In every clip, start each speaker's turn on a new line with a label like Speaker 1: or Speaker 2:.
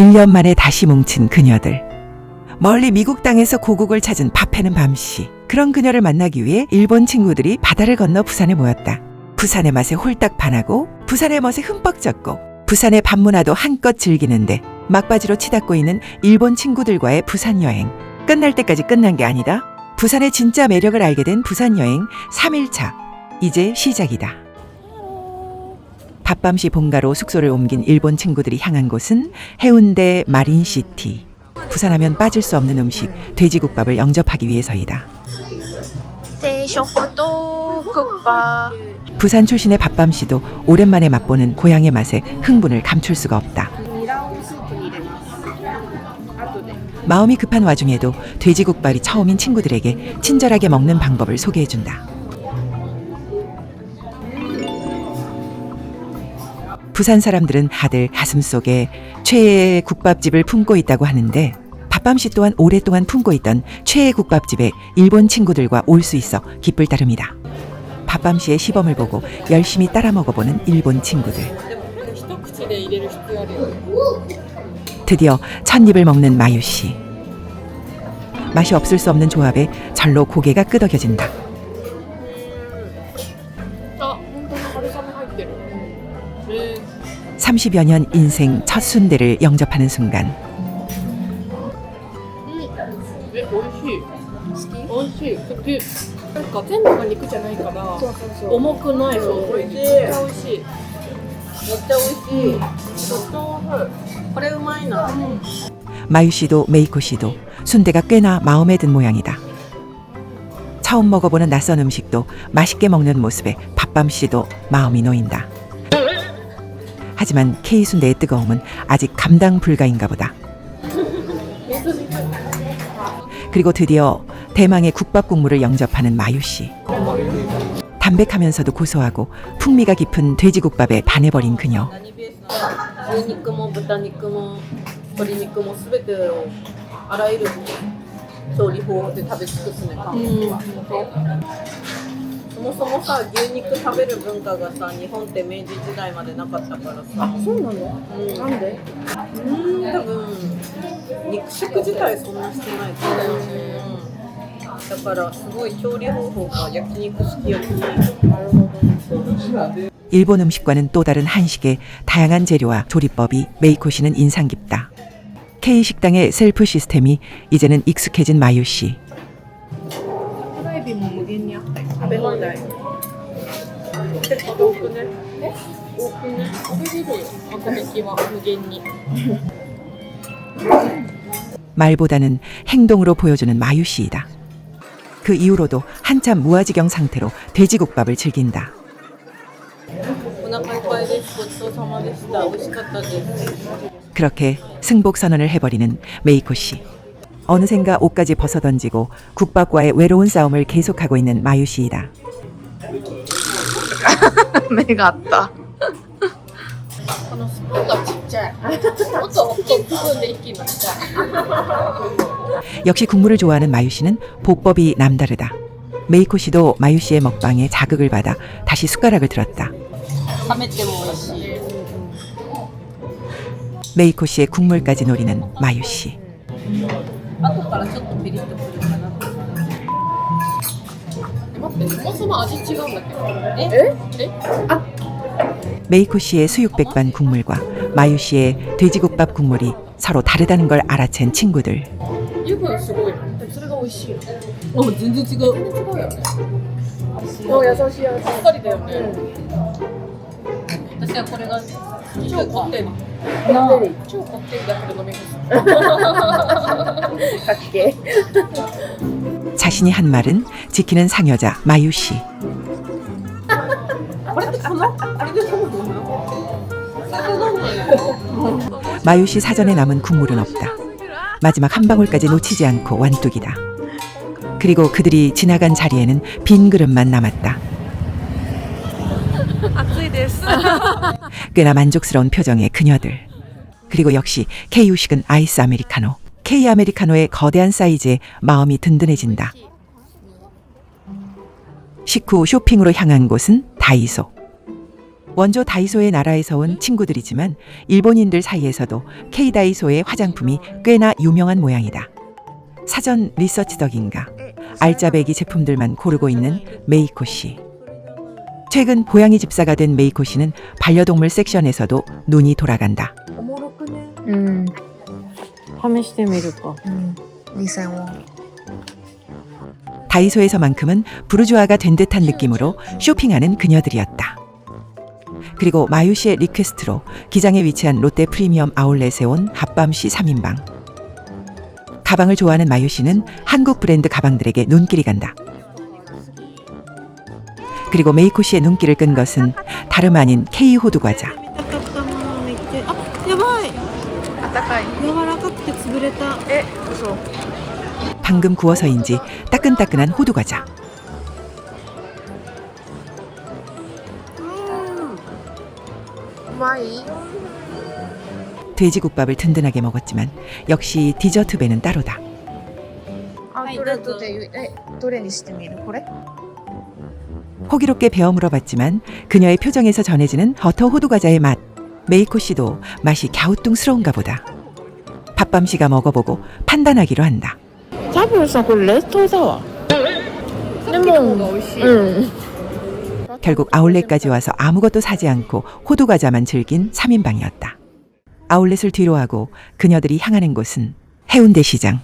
Speaker 1: 1년 만에 다시 뭉친 그녀들. 멀리 미국 땅에서 고국을 찾은 밥 해는 밤씨. 그런 그녀를 만나기 위해 일본 친구들이 바다를 건너 부산에 모였다. 부산의 맛에 홀딱 반하고 부산의 멋에 흠뻑 젖고 부산의 밤문화도 한껏 즐기는데 막바지로 치닫고 있는 일본 친구들과의 부산 여행. 끝날 때까지 끝난 게 아니다. 부산의 진짜 매력을 알게 된 부산 여행 3일차. 이제 시작이다. 밥밤시 본가로 숙소를 옮긴 일본 친구들이 향한 곳은 해운대 마린시티. 부산하면 빠질 수 없는 음식 돼지국밥을 영접하기 위해서이다.
Speaker 2: 대쇼도 국밥.
Speaker 1: 부산 출신의 밥밤씨도 오랜만에 맛보는 고향의 맛에 흥분을 감출 수가 없다. 마음이 급한 와중에도 돼지국밥이 처음인 친구들에게 친절하게 먹는 방법을 소개해준다. 부산 사람들은 다들 가슴속에 최애의 국밥집을 품고 있다고 하는데 밥밤씨 또한 오랫동안 품고 있던 최애 국밥집에 일본 친구들과 올 수 있어 기쁠 따름이다. 밥밤씨의 시범을 보고 열심히 따라 먹어보는 일본 친구들. 드디어 첫 입을 먹는 마유씨. 맛이 없을 수 없는 조합에 절로 고개가 끄덕여진다. 30여 년 인생 첫 순대를 영접하는 순간
Speaker 2: 美味しい。で、なんか全部が肉じゃないから重くない。そう、めっちゃ美味しい。めっちゃ美味しい。これうまいな。
Speaker 1: 마유씨도 메이코씨도 순대가 꽤나 마음에 든 모양이다. 처음 먹어보는 낯선 음식도 맛있게 먹는 모습에 밥밤씨도 마음이 놓인다. 하지만 K순대의 뜨거움은 아직 감당 불가인가 보다. 그리고 드디어 대망의 국밥 국물을 영접하는 마유씨. 담백하면서도 고소하고 풍미가 깊은 돼지국밥에 반해버린 그녀.
Speaker 2: 牛肉も豚肉も鶏肉もすべてをあらゆる調理法で食べ尽くすね、韓国は。そもそもさ、牛肉食べる文化がさ、日本って明治時代までなかったからさ。そうなの？なんで？多分肉食自体そんなしてないと思うね。だからすごい調理方法が焼肉すき焼き。なるほど。
Speaker 1: 일본 음식과는 또 다른 한식의 다양한 재료와 조리법이 메이코씨는 인상 깊다. K식당의 셀프 시스템이 이제는 익숙해진 마유씨.
Speaker 2: ライビも無限にあったよ。食べ放題。多くね。多くね。食べれるよ。赤引は無限に。
Speaker 1: 말보다는 행동으로 보여주는 마유씨이다. 그 이후로도 한참 무아지경 상태로 돼지국밥을 즐긴다.
Speaker 2: お腹いっぱいです。ごちそうさまでした。美味しかったです。
Speaker 1: 그렇게 승복 선언을 해버리는 메이코씨. 어느샌가 옷까지 벗어던지고 국밥과의 외로운 싸움을 계속하고 있는 마유씨이다.
Speaker 2: 目があった。このスプーンがちっちゃい。もっと大きいスプーンで一気に飲みたい。
Speaker 1: 역시 국물을 좋아하는 마유씨는 보법이 남다르다. 메이코씨도 마유씨의 먹방에 자극을 받아 다시 숟가락을 들었다.
Speaker 2: 冷めても美味しい。
Speaker 1: 메이코씨의 국물까지 노리는 마유씨.
Speaker 2: 後からちょっとピリッとくるかな。待って、そもそも味違うんだけど。え？あ、
Speaker 1: 메이코씨의 수육백반 국물과 마유씨의 돼지국밥 국물이 서로 다르다는 걸 알아챈 친구들.
Speaker 2: 油分すごい。それが美味しい。あ、全然違う。全然違うよね。優しい味。さっぱりだよね。私はこれが超こってり。超こってりだけど飲み干す。かっけ。
Speaker 1: 자신이 한 말은 지키는 상여자 마유씨.
Speaker 2: これってこのあれで飲むの？
Speaker 1: 마유씨 사전에 남은 국물은 없다. 마지막 한 방울까지 놓치지 않고 완뚝이다. 그리고 그들이 지나간 자리에는 빈 그릇만 남았다. 꽤나 만족스러운 표정의 그녀들. 그리고 역시 K유식은 아이스 아메리카노. K 아메리카노의 거대한 사이즈에 마음이 든든해진다. 식후 쇼핑으로 향한 곳은 다이소. 원조 다이소의 나라에서 온 친구들이지만 일본인들 사이에서도 K다이소의 화장품이 꽤나 유명한 모양이다. 사전 리서치 덕인가 알짜배기 제품들만 고르고 있는 메이코 씨. 최근 고양이 집사가 된 메이코 씨는 반려동물 섹션에서도 눈이 돌아간다.
Speaker 2: おもろくね。
Speaker 3: うん
Speaker 2: 試してみるか。
Speaker 3: 2000ウォン
Speaker 1: 다이소에서만큼은 부르주아가 된 듯한 느낌으로 쇼핑하는 그녀들이었다. 그리고 마유 씨의 리퀘스트로 기장에 위치한 롯데 프리미엄 아울렛에 온 합밤 씨 3인방. 가방을 좋아하는 마유 씨는 한국 브랜드 가방들에게 눈길이 간다. 그리고 메이코 씨의 눈길을 끈 것은 다름 아닌 K 호두 과자.
Speaker 2: 見たかったものめっちゃ。あ、やばい。
Speaker 3: あったかい
Speaker 2: 柔らかくて潰れた。
Speaker 3: 嘘
Speaker 1: 방금 구워서인지 따끈따끈한 호두 과자.
Speaker 3: うまい
Speaker 1: 돼지국밥을 든든하게 먹었지만 역시 디저트 배는 따로다.
Speaker 3: あ
Speaker 2: はい
Speaker 3: どれとでいうどれにしてみるこれ
Speaker 1: 호기롭게 베어 물어봤지만 그녀의 표정에서 전해지는 버터 호두 과자의 맛. 메이코 씨도 맛이 갸우뚱스러운가 보다. 밥밤 씨가 먹어보고 판단하기로 한다.
Speaker 3: 多分さこれ冷凍だわでも
Speaker 1: 결국 아울렛까지 와서 아무것도 사지 않고 호두 과자만 즐긴 3인방이었다. 아울렛을 뒤로하고 그녀들이 향하는 곳은 해운대 시장.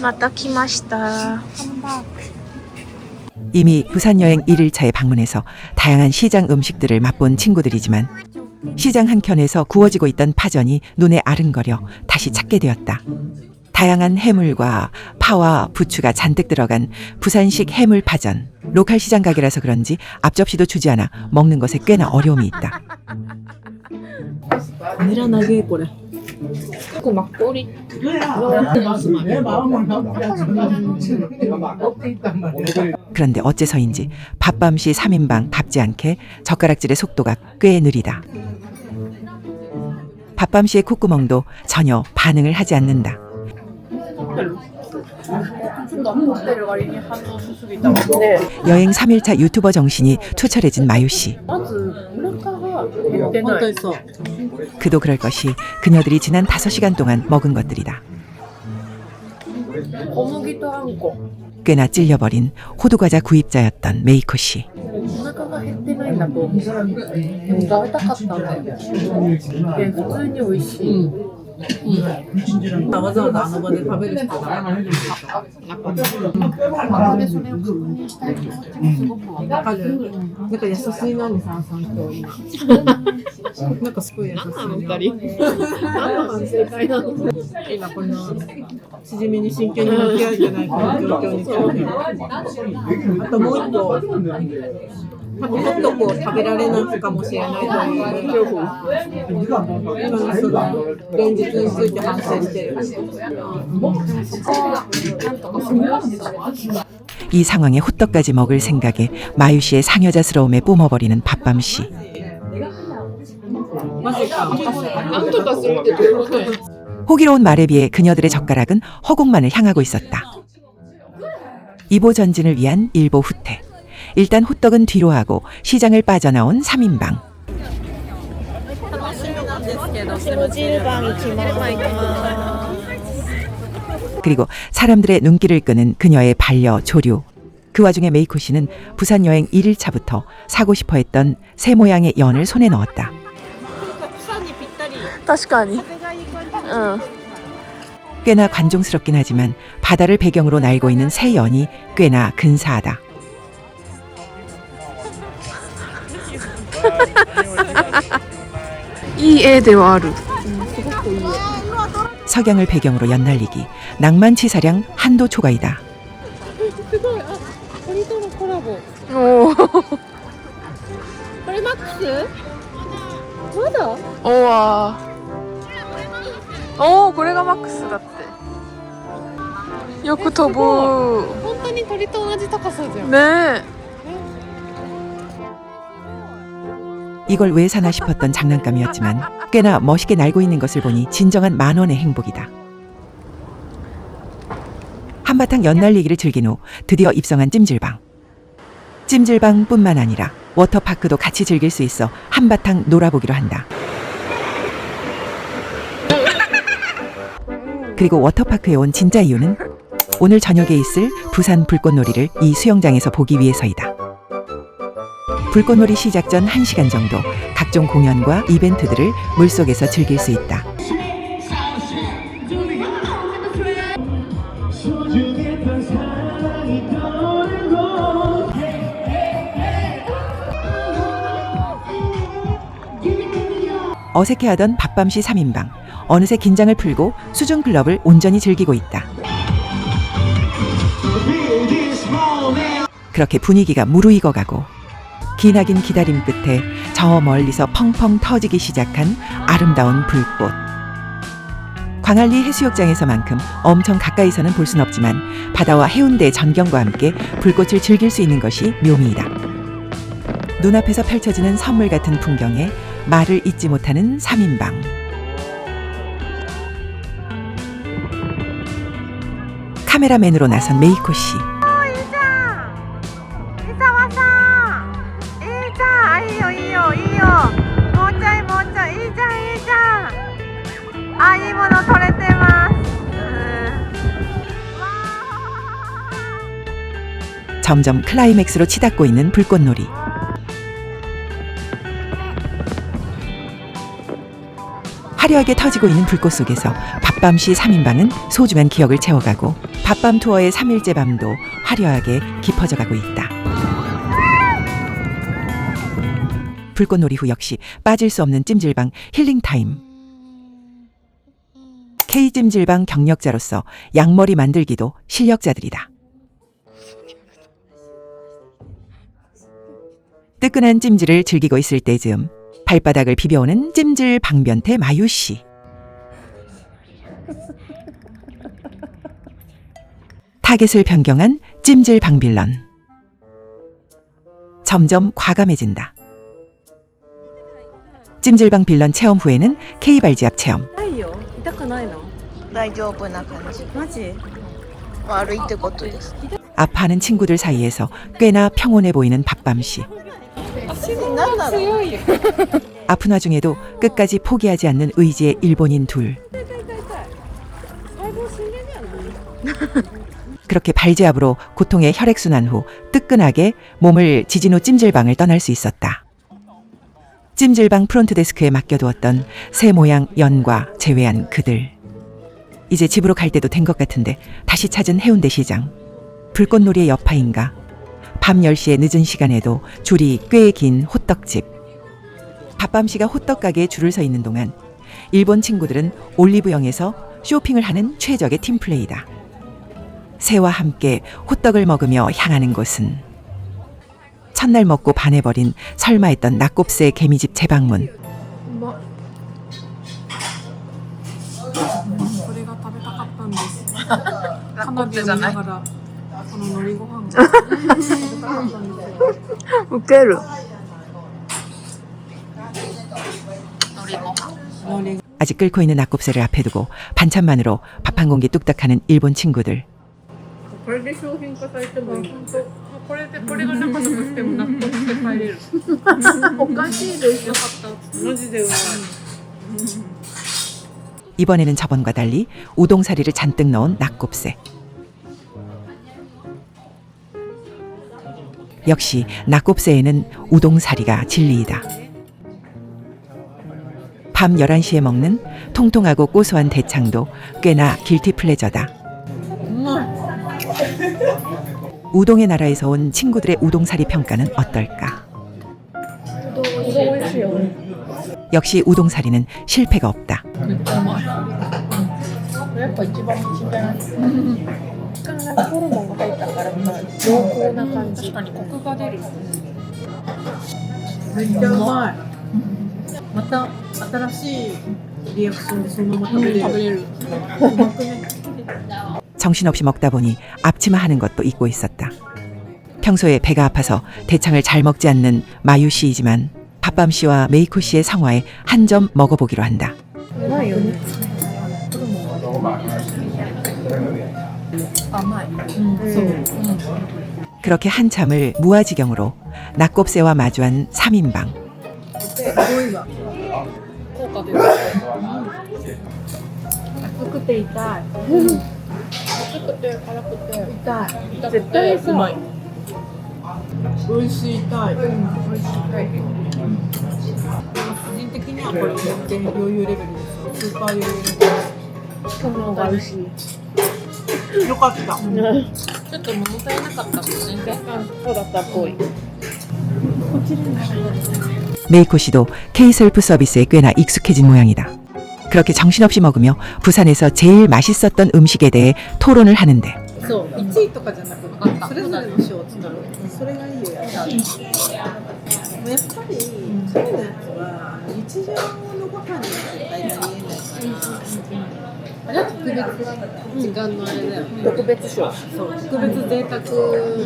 Speaker 3: また来ました
Speaker 1: 이미 부산 여행 1일차에 방문해서 다양한 시장 음식들을 맛본 친구들이지만 시장 한켠에서 구워지고 있던 파전이 눈에 아른거려 다시 찾게 되었다. 다양한 해물과 파와 부추가 잔뜩 들어간 부산식 해물 파전. 로컬 시장 가게라서 그런지 앞접시도 주지 않아 먹는 것에 꽤나 어려움이 있다.
Speaker 2: ニラ長えこれ。
Speaker 3: 막걸리
Speaker 1: 그런데 어째서인지 밥밤시 3인방답지 않게 젓가락질의 속도가 꽤 느리다. 밥밤시의 콧구멍도 전혀 반응을 하지 않는다.
Speaker 2: ちょっと持ってる割に反応しすぎたわ。ね
Speaker 1: 여행 3일차 유튜버 정신이 투철해진 마유씨.
Speaker 2: まずお腹が減ってない。本当にそう。
Speaker 1: 그도 그럴 것이 그녀들이 지난 5시간 동안 먹은 것들이다.
Speaker 2: 小麦とあんこ。
Speaker 1: 꽤나 찔려버린 호두과자 구입자였던 메이코 씨.
Speaker 2: お腹が減ってないんだと思う。食べたかったんだよ。で、普通に美味しい。わざわざあの場で食べる必要がない。それを確認したい気持ちもすごくわかる。なんか優しいなにさん今日なんかすごい優しい。何の反省会なの？今このしじみに真剣に向き合えてないこの状況に興味あともう一個。もっとこう食べられないかもしれないという恐怖。今のその現実について反省してる。
Speaker 1: 이 상황에 호떡까지 먹을 생각에 마유 씨의 상여자스러움에 뿜어버리는 밥밤 씨. 호기로운 말에 비해 그녀들의 젓가락은 허공만을 향하고 있었다. 이보 전진을 위한 일보 후퇴. 일단 호떡은 뒤로 하고 시장을 빠져나온 3인방. 그리고 사람들의 눈길을 끄는 그녀의 반려 조류. 그 와중에 메이코 씨는 부산 여행 1일차부터 사고 싶어 했던 새 모양의 연을 손에 넣었다.
Speaker 3: 確かにうん
Speaker 1: 꽤나 관종스럽긴 하지만 바다를 배경으로 날고 있는 새 연이 꽤나 근사하다.
Speaker 3: 이絵ではある
Speaker 1: 석양을 배경으로 연날리기 낭만치사량 한도 초과이다.
Speaker 2: 鳥とのコラボ。
Speaker 3: おー
Speaker 2: これマックス？まだ？
Speaker 3: おわおーこれがマックスだってよく飛ぶ
Speaker 2: 本当に鳥と同じ高さじゃん。
Speaker 3: ね
Speaker 1: 이걸 왜 사나 싶었던 장난감이었지만 꽤나 멋있게 날고 있는 것을 보니 진정한 만원의 행복이다. 한바탕 연날리기를 즐긴 후 드디어 입성한 찜질방. 찜질방뿐만 아니라 워터파크도 같이 즐길 수 있어 한바탕 놀아보기로 한다. 그리고 워터파크에 온 진짜 이유는 오늘 저녁에 있을 부산 불꽃놀이를 이 수영장에서 보기 위해서이다. 불꽃놀이 시작 전 1시간 정도 각종 공연과 이벤트들을 물속에서 즐길 수 있다. 어색해하던 밥밤시 3인방. 어느새 긴장을 풀고 수중 클럽을 온전히 즐기고 있다. 그렇게 분위기가 무르익어가고 기나긴 기다림 끝에 저 멀리서 펑펑 터지기 시작한 아름다운 불꽃. 광안리 해수욕장에서만큼 엄청 가까이서는 볼 순 없지만 바다와 해운대의 전경과 함께 불꽃을 즐길 수 있는 것이 묘미이다. 눈앞에서 펼쳐지는 선물 같은 풍경에 말을 잇지 못하는 3인방. 카메라맨으로 나선 메이코 씨. 점점 클라이맥스로 치닫고 있는 불꽃놀이. 화려하게 터지고 있는 불꽃 속에서 밥밤시 3인방은 소중한 기억을 채워가고 밥밤 투어의 3일째 밤도 화려하게 깊어져가고 있다. 불꽃놀이 후 역시 빠질 수 없는 찜질방 힐링타임. K찜질방 경력자로서 양머리 만들기도 실력자들이다. 뜨끈한 찜질을 즐기고 있을 때쯤 발바닥을 비벼오는 찜질 방변태 마유씨. 타겟을 변경한 찜질 방빌런. 점점 과감해진다. 찜질방 빌런 체험 후에는 K발지압 체험.
Speaker 2: 痛くないの？
Speaker 3: 大丈夫な感じ。
Speaker 2: マジ？
Speaker 3: 悪いってことです。
Speaker 1: 아파하는 친구들 사이에서 꽤나 평온해 보이는 밥밤씨. 아픈 와중에도 끝까지 포기하지 않는 의지의 일본인 둘. 그렇게 발제압으로 고통의 혈액순환 후 뜨끈하게 몸을 지진 후 찜질방을 떠날 수 있었다. 찜질방 프론트데스크에 맡겨두었던 새 모양 연과 제외한 그들. 이제 집으로 갈 때도 된 것 같은데 다시 찾은 해운대 시장. 불꽃놀이의 여파인가? 밤 10시의 늦은 시간에도 줄이 꽤 긴 호떡집. 밥밤씨가 호떡 가게에 줄을 서 있는 동안 일본 친구들은 올리브영에서 쇼핑을 하는 최적의 팀플레이다. 새와 함께 호떡을 먹으며 향하는 곳은 첫날 먹고 반해버린 설마 했던 낙곱새 개미집 재방문.
Speaker 4: それが食べたかったんです。花火を見ながらこの海苔ご飯が食べたかったんですよ。
Speaker 3: ウケる。
Speaker 1: 아직 끓고 있는 낙곱새를 앞에 두고 반찬만으로 밥 한 공기 뚝딱하는 일본 친구들.
Speaker 4: これで商品化されても本当これがなかったとしても納得して帰れる。おかしいですよ。よかった。マジでうまい。
Speaker 1: 이번에는 저번과 달리 우동사리를 잔뜩 넣은 낙곱새. 역시 낙곱새에는 우동사리가 진리이다. 밤 11시에 먹는 통통하고 고소한 대창도 꽤나 길티 플레저다. 우동의 나라에서 온 친구들의 우동사리 평가는 어떨까? 역시 우동사리는 실패가 없다.
Speaker 4: やっぱ一番美味しいんじゃない？ホルモンが入ったから濃厚な感じ。確かにコクが出る。めっちゃうまい。また新しいリアクションでそのまま食べれる。うまくね。
Speaker 1: 정신없이 먹다 보니 앞치마 하는 것도 잊고 있었다. 평소에 배가 아파서 대창을 잘 먹지 않는 마유 씨이지만 밥밤 씨와 메이코 씨의 성화에 한 점 먹어보기로 한다.
Speaker 4: 甘いよね。甘い。そう。
Speaker 1: 그렇게 한참을 무아지경으로 낙곱새와 마주한 3인방.
Speaker 2: 効果です
Speaker 3: 熱くて痛い。
Speaker 2: 熱くて辛くて
Speaker 3: 痛い。
Speaker 2: 痛く
Speaker 3: 絶対さ
Speaker 2: てうまい
Speaker 3: 美味しい痛い。
Speaker 2: 美味しいタイプ個人的にはこれ全然余裕レベルですよスーパー余裕レ
Speaker 3: この方が美味しい。
Speaker 2: ベルよかったちょっと物足りなかったもんね
Speaker 3: 若干そうだったっぽい。
Speaker 1: 메이코 씨도 K셀프 서비스에 꽤나 익숙해진 모양이다. 그렇게 정신없이 먹으며 부산에서 제일 맛있었던 음식에 대해 토론을 하는데
Speaker 2: そう1位とかじゃなくてそれぞれの塩を作るそれがいいよやっぱり彼のやつは日常のご飯には絶対にありえないからあれは特別時間のあれだよね
Speaker 3: 特別賞。
Speaker 2: そう特別贅沢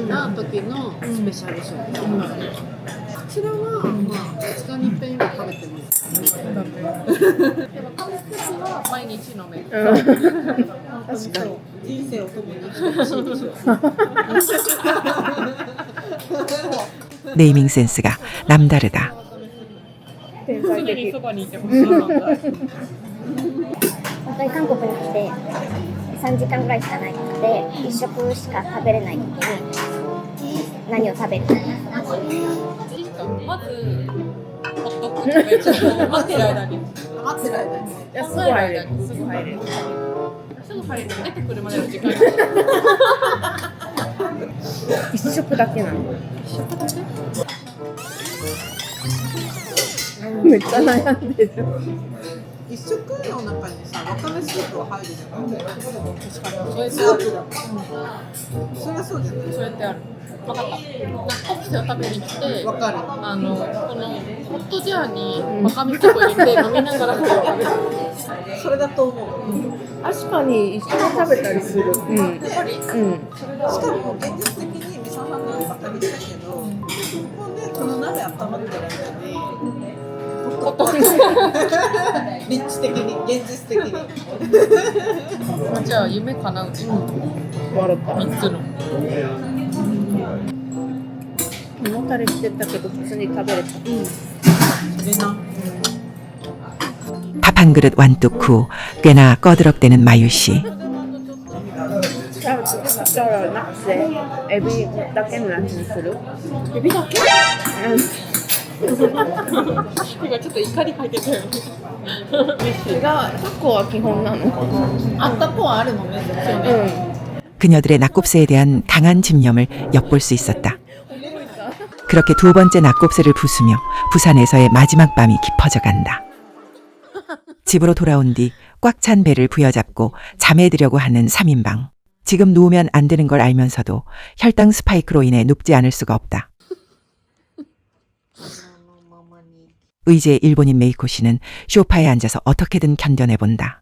Speaker 2: な時のスペシャルショー、こちらは、まあ、2日に一遍は食べてますでも彼氏は毎日飲める、
Speaker 3: 確かに。
Speaker 2: 人生を共にしてほしいでしょ
Speaker 1: 네이밍 센스가 남다르다.
Speaker 3: 天才的。
Speaker 2: そばにいてほしいな
Speaker 5: 本当に韓国に来て3時間ぐらいしかないので1食しか食べれない時に何を食べる
Speaker 2: まずホットク食べる待ってる間に
Speaker 3: いやすぐ入れる。すぐ入れる。
Speaker 2: すぐ入る出てくるまでの時間
Speaker 3: 一食だけなの。めっちゃ悩んでる。
Speaker 2: 一食の中にさ、わかめスープが入るじゃん。確かに。それスープだ。それはそうじゃない。そうやってある。わかった。ナッコプセを食べに来て、わかる。このホットジャーにわかめスープ入れて飲みながら食べる。それだと思う。
Speaker 3: 確かに一緒に食べたりする。うん。
Speaker 2: やっぱり。
Speaker 3: うん。
Speaker 2: しかも現実的にミサさんのバカにしたけど、ほんでこの鍋温まってる間に。立地的に、現実的に。じゃあ夢叶うね。
Speaker 3: 笑った。
Speaker 2: 3つの。
Speaker 3: 胃もたれしてたけど普通に食べれた。
Speaker 2: それな。
Speaker 1: 밥 한 그릇 완뚝 후 꽤나 꺼드럭대는 마유 씨.
Speaker 3: じゃあなくてエビだけのやつにする？
Speaker 2: エビだけ？
Speaker 3: うん。
Speaker 2: 今ちょっと怒りかけたよね。
Speaker 3: 違う。タコは基本なの。
Speaker 2: あったこはあるのね。
Speaker 3: うん。
Speaker 1: 그녀들의 낙곱새에 대한 강한 집념을 엿볼 수 있었다. 그렇게 두 번째 낙곱새를 부수며 부산에서의 마지막 밤이 깊어져 간다. 집으로 돌아온 뒤 꽉 찬 배를 부여잡고 잠에 들려고 하는 3인방. 지금 누우면 안 되는 걸 알면서도 혈당 스파이크로 인해 눕지 않을 수가 없다. 의제 일본인 메이코 씨는 소파에 앉아서 어떻게든 견뎌내본다.